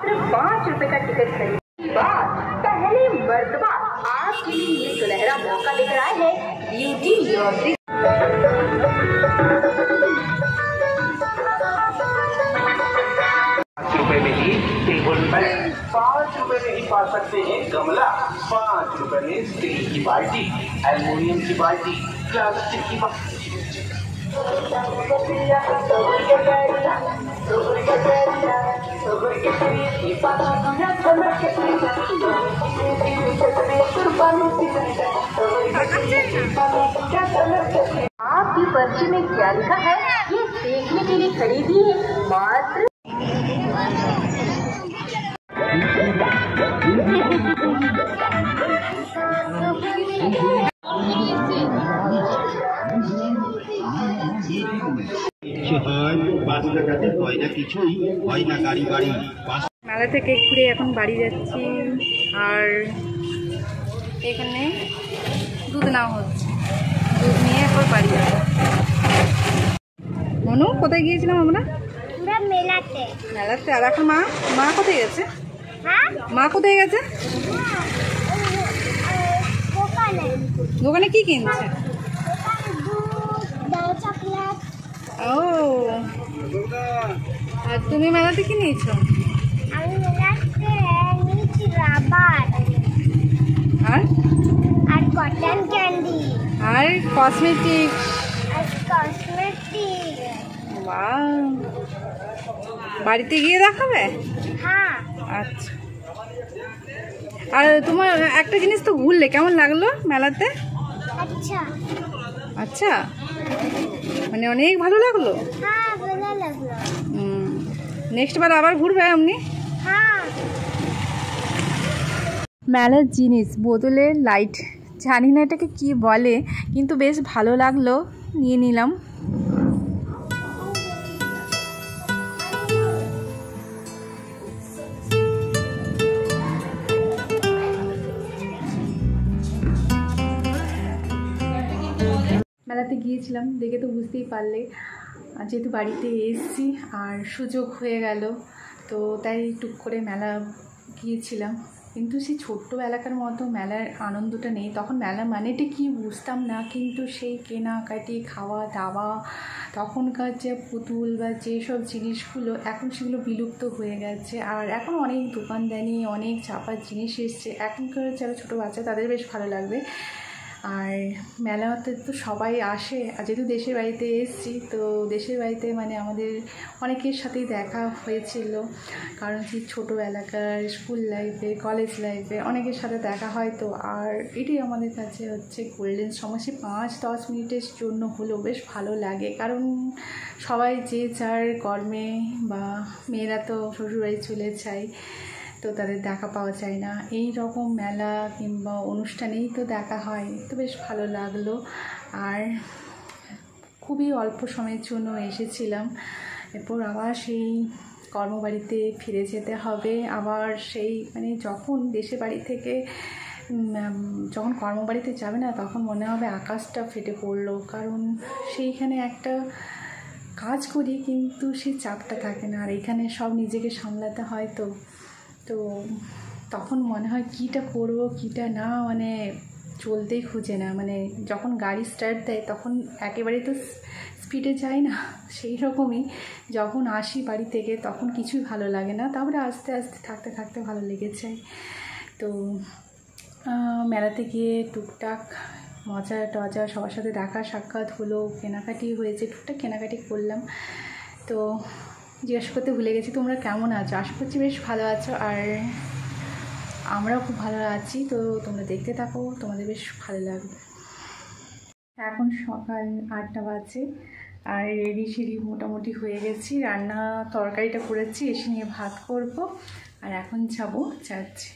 ₹5 का टिकट खरीदने के बाद पहले मर्तबा आपके लिए ये सुनहरा मौका लेकर आए हैं ब्यूटी लॉटरी। ₹5 में ही टेबल बैग, ₹5 में ही पा सकते हैं गमला, ₹5 में स्टील की बाल्टी, एल्युमिनियम की बाल्टी, प्लास्टिक की बाल्टी। आपकी पर्ची में क्या लिखा है ये देखने के लिए खरीदी मात्र মেলা থেকে ঘুরে এখন বাড়ি যাচ্ছি আর এখানে দুধ নেওয়া হচ্ছে, দুধ নিয়ে এখন বাড়ি যাবো। মনু কোথায় গিয়েছিলাম আমরা? মেলাতে। মেলাতে। আর এখন মা কোথায় গেছে? মা কোথায় গেছে? দোকানে কি কিনছে? ও, আর তুমি মেলাতে কি নিয়েছো? আমি মেলাতে নিয়েছি রাবার আর কটন ক্যান্ডি আর কসমেটিক। বাহ, বাড়িতে গিয়ে দেখাবে? হ্যাঁ। আচ্ছা, আর তোমার একটা জিনিস তো ভুললে, কেমন লাগলো মেলাতে? আচ্ছা আচ্ছা, মানে অনেক ভালো লাগলো। হ্যাঁ, ভালো লাগলো। নেক্সট বার আবার ঘুরবে আপনি? হ্যাঁ। মেলার জিনিস, বোতলের লাইট, জানি না এটাকে কি বলে, কিন্তু বেশ ভালো লাগলো, নিয়ে নিলাম। মেলাতে গিয়েছিলাম দেখে তো বুঝতেই পারলে, যেহেতু বাড়িতে এসেছি আর সুযোগ হয়ে গেল তো তাই টুক করে মেলা গিয়েছিলাম। কিন্তু সেই ছোট্টবেলাকার মতো মেলার আনন্দটা নেই। তখন মেলা মানেটা কি বুঝতাম না, কিন্তু সেই কেনাকাটি, খাওয়া দাওয়া, তখনকার যে পুতুল বা যেসব জিনিসগুলো, এখন সেগুলো বিলুপ্ত হয়ে গেছে। আর এখন অনেক দোকানদানি, অনেক চাপার জিনিস এসছে। এখনকার যারা ছোটো বাচ্চা তাদের বেশ ভালো লাগবে। আর মেলাতে তো সবাই আসে, আর যেহেতু দেশের বাড়িতে এসেছি তো দেশের বাড়িতে মানে আমাদের অনেকের সাথেই দেখা হয়েছিল, কারণ সেই ছোটোবেলাকার স্কুল লাইফে, কলেজ লাইফে অনেকের সাথে দেখা হয়। তো আর এটি আমাদের কাছে হচ্ছে গোল্ডেন সময়। সে 5-10 মিনিটের জন্য হলেও বেশ ভালো লাগে, কারণ সবাই যে যার কর্মে, বা মেয়েরা তো শ্বশুরবাড়ি চলে যায়, তো তাদের দেখা পাওয়া যায় না। এই রকম মেলা কিংবা অনুষ্ঠানেই তো দেখা হয়, তো বেশ ভালো লাগলো। আর খুবই অল্প সময়ের জন্য এসেছিলাম, এরপর আবার সেই কর্মবাড়িতে ফিরে যেতে হবে। আবার সেই মানে যখন দেশের বাড়ি থেকে যখন কর্মবাড়িতে যাবে না, তখন মনে হবে আকাশটা ফেটে পড়লো, কারণ সেইখানে একটা কাজ করি কিন্তু সেই চাপটা থাকে না, আর এখানে সব নিজেকে সামলাতে হয়। তো তখন মনে হয় কীটা করবো কীটা না, মানে চলতেই খুঁজে না। মানে যখন গাড়ি স্টার্ট দেয় তখন একেবারেই তো স্পিডে যায় না, সেই রকমই যখন আসি বাড়ি থেকে তখন কিছুই ভালো লাগে না, তারপরে আস্তে আস্তে থাকতে থাকতে ভালো লেগেছে। তো মেলাতে গিয়ে টুকটাক মজা টজা, সবার সাথে দেখা সাক্ষাৎ হলো, কেনাকাটি হয়েছে, টুকটাক কেনাকাটি করলাম। তো জিজ্ঞাসা করতে ভুলে গেছি তোমরা কেমন আছো, আশা করছি বেশ ভালো আছো, আর আমরাও খুব ভালো আছি। তো তোমরা দেখতে থাকো, তোমাদের বেশ ভালো লাগবে। এখন সকাল 8টা বাজে আর রেডি সেডি মোটামুটি হয়ে গেছি। রান্না তরকারিটা করেছি, এসে নিয়ে ভাত করব, আর এখন যাবো চার্চে।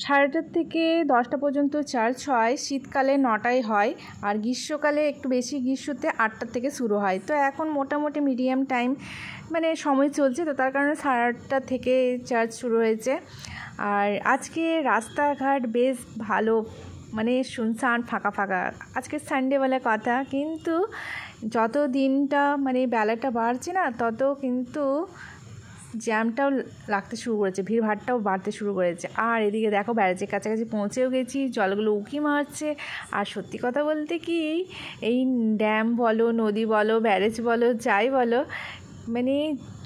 সাড়েটার থেকে 10টা পর্যন্ত চার্চ হয়, শীতকালে 9টায় হয়, আর গ্রীষ্মকালে একটু বেশি, গ্রীষ্মতে 8টার থেকে শুরু হয়। তো এখন মোটামুটি মিডিয়াম টাইম মানে সময় চলছে, তো তার কারণে 8:30 থেকে চার্চ শুরু হয়েছে। আর আজকে রাস্তাঘাট বেশ ভালো, মানে শুনশান ফাঁকা ফাঁকা। আজকে সানডে বলে কথা, কিন্তু যত দিনটা মানে বেলাটা বাড়ছে না, তত কিন্তু জ্যামটাও লাগতে শুরু করেছে, ভিড়ভাড়টাও বাড়তে শুরু করেছে। আর এদিকে দেখো ব্যারেজের কাছাকাছি পৌঁছেও গেছি, জলগুলো উঁকি মারছে। আর সত্যি কথা বলতে কি, এই ড্যাম বলো, নদী বলো, ব্যারেজ বলো, যাই বলো, মানে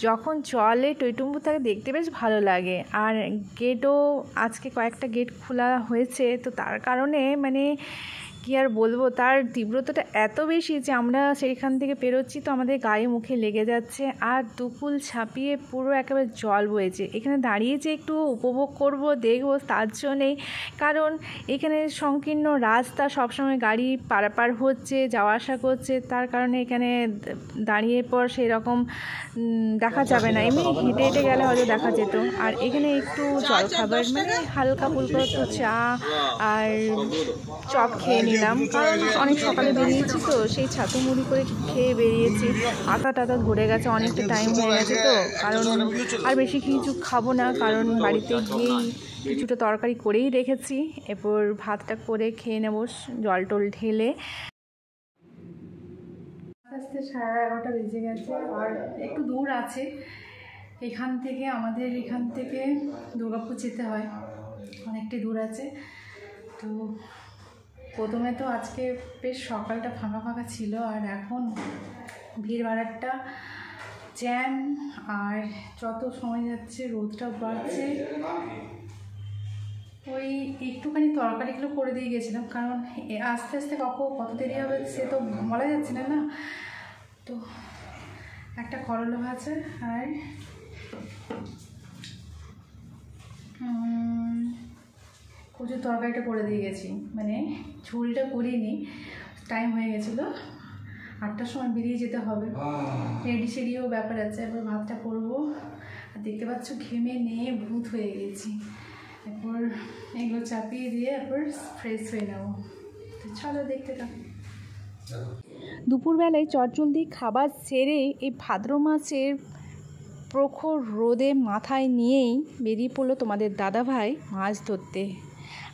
যখন জলে টইটুম্বুর থাকে দেখতে বেশ ভালো লাগে। আর গেটও আজকে কয়েকটা গেট খোলা হয়েছে, তো তার কারণে মানে কী আর বলবো, তার তীব্রতাটা এত বেশি যে আমরা সেইখান থেকে পেরোচ্ছি তো আমাদের গায়ে মুখে লেগে যাচ্ছে। আর দুকুল ছাপিয়ে পুরো একেবারে জল বয়েছে। এখানে দাঁড়িয়ে যে একটু উপভোগ করব, দেখবো, তার জন্যেই, কারণ এখানে সংকীর্ণ রাস্তা, সবসময় গাড়ি পারাপার হচ্ছে, যাওয়া আসা করছে, তার কারণে এখানে দাঁড়িয়ে পর সেই রকম দেখা যাবে না। এমনি হেঁটে হেঁটে গেলে হয়তো দেখা যেত। আর এখানে একটু জলখাবার মানে হালকা ফুলকা একটু চা আর চপ খেয়ে নিলাম, কারণ অনেক সকালে বেরিয়েছি তো, সেই ছাতু মুড়ি করে খেয়ে বেরিয়েছি। আটা টাতা ধরে গেছে, অনেকটা টাইম হয়ে গেছে তো, কারণ আর বেশি কিছু খাবো না, কারণ বাড়িতে গিয়েই কিছুটা তরকারি করেই রেখেছি। এরপর ভাতটা করে খেয়ে নেব জল টল ঢেলে। আস্তে 11:30 বেজে গেছে। আর একটু দূর আছে এখান থেকে, আমাদের এখান থেকে দুর্গাপুর যেতে হয়, অনেকটাই দূর আছে। তো প্রথমে তো আজকে বেশ সকালটা ফাঁকা ফাঁকা ছিল, আর এখন ভিড় ভাড়াটা, জ্যাম, আর যত সময় যাচ্ছে রোদটা বাড়ছে। ওই একটুখানি তরকারিগুলো করে দিয়ে গেছিলাম, কারণ আস্তে আস্তে কত দেরি হবে সে তো বলা যাচ্ছে না। তো একটা করলা ভাজা আর কচুর তরকারিটা করে দিয়ে গেছি, মানে ঝোলটা করিনি, টাইম হয়ে গেছিলো, 8টার সময় বেরিয়ে যেতে হবে, রেডি সেডিও ব্যাপার আছে। এরপর ভাতটা করবো। আর দেখতে পাচ্ছ ঘেমে নিয়ে ভূত হয়ে গেছি। এরপর এগুলো চাপিয়ে দিয়ে এরপর ফ্রেশ হয়ে নেবো। তো চলো দেখতে থাকো। দুপুরবেলায় চটজলদি খাবার সেরে এই ভাদ্র মাসের প্রখর রোদে মাথায় নিয়েই বেরিয়ে পড়লো তোমাদের দাদাভাই মাছ ধরতে।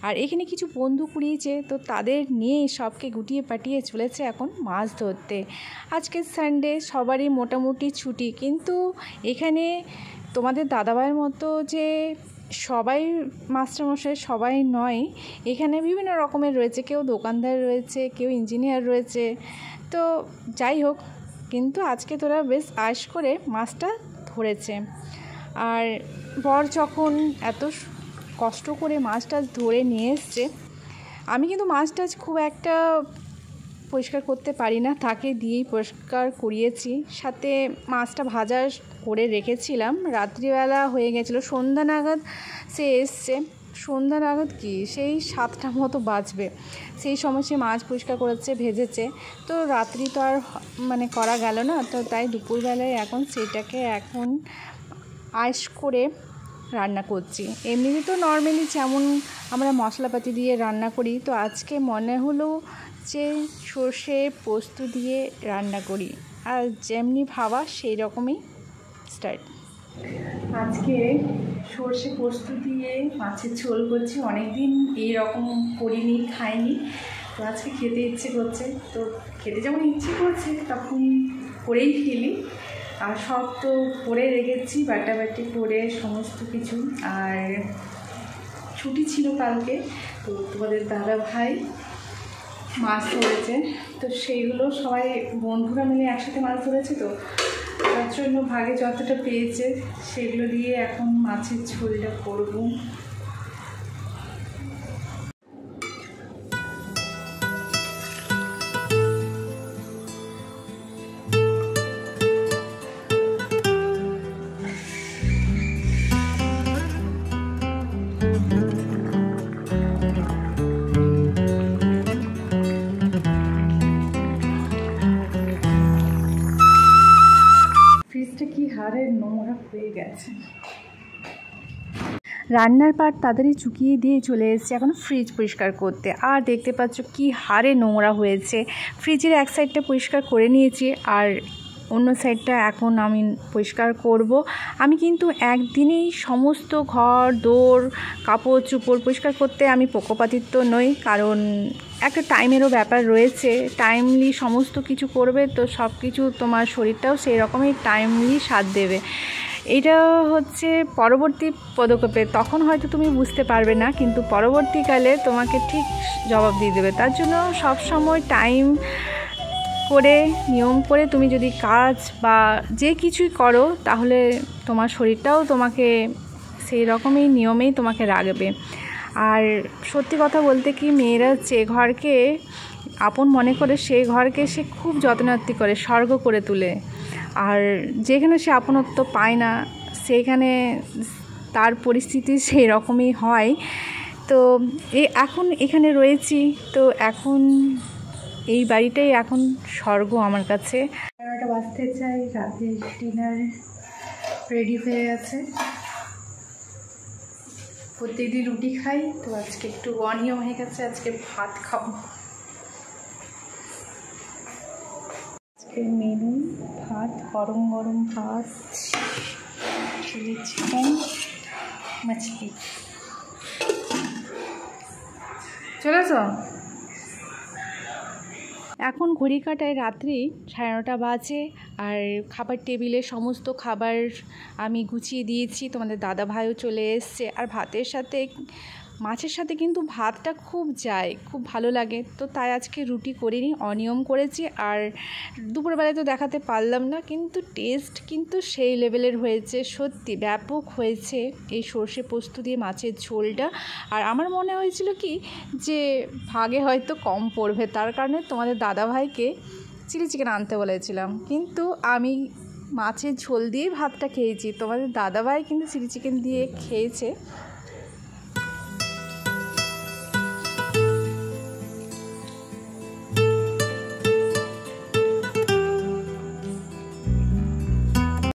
আর এখানে কিছু বন্ধু কুড়িয়েছে, তো তাদের নিয়ে সবকে গুটিয়ে পাঠিয়ে চলেছে এখন মাছ ধরতে। আজকে সানডে, সবারই মোটামুটি ছুটি, কিন্তু এখানে তোমাদের দাদাভাইয়ের মতো যে সবাই মাস্টারমশাই সবাই নয়, এখানে বিভিন্ন রকমের রয়েছে, কেউ দোকানদার রয়েছে, কেউ ইঞ্জিনিয়ার রয়েছে। তো যাই হোক, কিন্তু আজকে তোরা বেশ আশ করে মাছটা ধরেছে। আর বর যখন এত কষ্ট করে মাছটা ধরে নিয়ে এসছে, আমি কিন্তু মাছটা খুব একটা পরিষ্কার করতে পারি না, তাকে দিয়েই পরিষ্কার করিয়েছি। সাথে মাছটা ভাজা করে রেখেছিলাম, রাত্রিবেলা হয়ে গেছিলো, সন্ধ্যা নাগাদ সে এসছে। সন্ধ্যা নাগাদ কি, সেই 7টা মতো বাজবে, সেই সময় সে মাছ পরিষ্কার করেছে, ভেজেছে। তো রাত্রি তো আর মানে করা গেল না, তো তাই দুপুরবেলায় এখন সেটাকে এখন আইস করে রান্না করছি। এমনিতে তো নর্মালি যেমন আমরা মশলাপাতি দিয়ে রান্না করি, তো আজকে মনে হলো যে সর্ষে পোস্ত দিয়ে রান্না করি, আর যেমনি ভাবা সেই রকমই স্টার্ট। আজকে সর্ষে পোস্ত দিয়ে মাছের ঝোল করছি, অনেকদিন এইরকম করিনি, খাইনি, তো আজকে খেতে ইচ্ছে করছে। তো খেতে যেমন ইচ্ছে করছে তখন করেই ফেলি। আর সব তো করে রেখেছি, বাটাবাটি করে সমস্ত কিছু। আর ছুটি ছিল কালকে, তো তোমাদের দাদা ভাই মাছ ধরেছে, তো সেইগুলো সবাই বন্ধুরা মিলে একসাথে মাছ ধরেছে, তো তার জন্য ভাগে যতটা পেয়েছে সেগুলো দিয়ে এখন মাছের ঝোলটা করবো। হারে নোংরা হয়ে গেছে। রান্নার পাট তাড়াতাড়ি চুকিয়ে দিয়ে চলে এসেছে এখন ফ্রিজ পরিষ্কার করতে। আর দেখতে পাচ্ছ কি হারে নোংরা হয়েছে। ফ্রিজের এক সাইডটা পরিষ্কার করে নিয়েছি, আর অন্য সাইডটা এখন আমি পরিষ্কার করব। আমি কিন্তু একদিনেই সমস্ত ঘর দোর কাপড় চোপড় পরিষ্কার করতে আমি পক্ষপাতিত্ব নই, কারণ একটা টাইমেরও ব্যাপার রয়েছে। টাইমলি সমস্ত কিছু করবে তো সব কিছু তোমার শরীরটাও সেই রকমই টাইমলি সাথ দেবে। এটা হচ্ছে পরবর্তী পদক্ষেপে, তখন হয়তো তুমি বুঝতে পারবে না, কিন্তু পরবর্তীকালে তোমাকে ঠিক জবাব দিয়ে দেবে। তার জন্য সব সময় টাইম করে নিয়ম করে তুমি যদি কাজ বা যে কিছুই করো, তাহলে তোমার শরীরটাও তোমাকে সেই রকমই নিয়মেই তোমাকে রাখবে। আর সত্যি কথা বলতে কি, মেয়েরা যে ঘরকে আপন মনে করে সেই ঘরকে সে খুব যত্নার্থী করে, স্বর্গ করে তোলে। আর যেখানে সে আপনত্ব পায় না, সেইখানে তার পরিস্থিতি সেই রকমই হয়। তো এখন এখানে রয়েছি, তো এখন এই বাড়িটাই এখন স্বর্গ আমার কাছে। 11টা বাজতে চাই, রাতে ডিনার রেডি হয়ে গেছে। প্রত্যেকদিন রুটি খাই, তো আজকে একটু অনিয়ম হয়ে গেছে, আজকে ভাত খাবো। আজকে মেনু ভাত, গরম গরম ভাত, চিলি চিকেন, মাছলি। চলেছো? এখন ঘড়ি কাটায় রাত্রি 9:30 বাজে, আর খাবার টেবিলে সমস্ত খাবার আমি গুছিয়ে দিয়েছি। তোমাদের দাদা ভাইও চলে এসছে। আর ভাতের সাথে মাছের সাথে কিন্তু ভাতটা খুব যায়, খুব ভালো লাগে। তো তাই আজকে রুটি করিনি, অনিয়ম করেছি। আর দুপুরবেলায় তো দেখাতে পারলাম না, কিন্তু টেস্ট কিন্তু সেই লেভেলের হয়েছে, সত্যি ব্যাপক হয়েছে এই সর্ষে পোস্ত দিয়ে মাছের ঝোলটা। আর আমার মনে হয়েছিল কি যে ভাগে হয়তো কম পড়বে, তার কারণে তোমাদের দাদাভাইকে চিলি চিকেন আনতে বলেছিলাম, কিন্তু আমি মাছের ঝোল দিয়েই ভাতটা খেয়েছি। তোমাদের দাদাভাই কিন্তু চিলি চিকেন দিয়ে খেয়েছে।